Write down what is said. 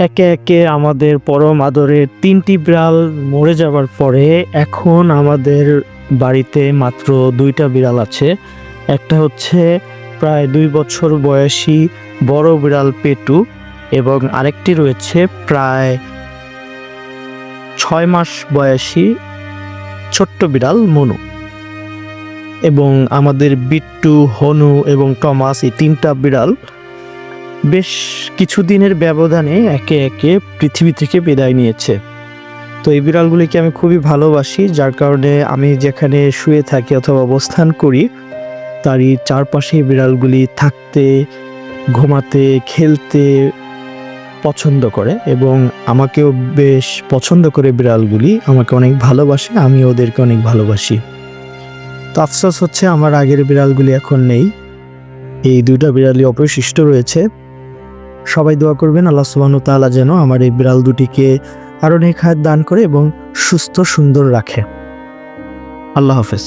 একে একে আমাদের পরম আদরের ৩টি বিড়াল মরে যাবার পরে এখন আমাদের বাড়িতে মাত্র ২টা বিড়াল আছে। একটা হচ্ছে প্রায় ২ বছর বয়সী বড় বিড়াল পেটু এবং আরেকটি রয়েছে প্রায় ৬ মাস বয়সী ছোট্ট বিড়াল মনু। এবং আমাদের বিট্টু, হনু এবং টমাস, এই ৩টা বিড়াল বেশ কিছুদিনের ব্যবধানে একে একে পৃথিবী থেকে বিদায় নিয়েছে। তো এই বিড়ালগুলিকে আমি খুবই ভালোবাসি, যার কারণে আমি যেখানে শুয়ে থাকি অথবা অবস্থান করি তারই চারপাশে এই বিড়ালগুলি থাকতে, ঘুমাতে, খেলতে পছন্দ করে এবং আমাকেও বেশ পছন্দ করে। বিড়ালগুলি আমাকে অনেক ভালোবাসে, আমি ওদেরকে অনেক ভালোবাসি। তো আফসোস হচ্ছে আমার আগের বিড়ালগুলি এখন নেই, এই 2টা বিড়ালই অবশিষ্ট রয়েছে। সবাই দোয়া করবেন আল্লাহ সুবহানাহু ওয়া তাআলা যেন আমার এই বিড়াল দুটিকে আরো নেক হায়াত দান করে এবং সুস্থ সুন্দর রাখে। আল্লাহ হাফেজ।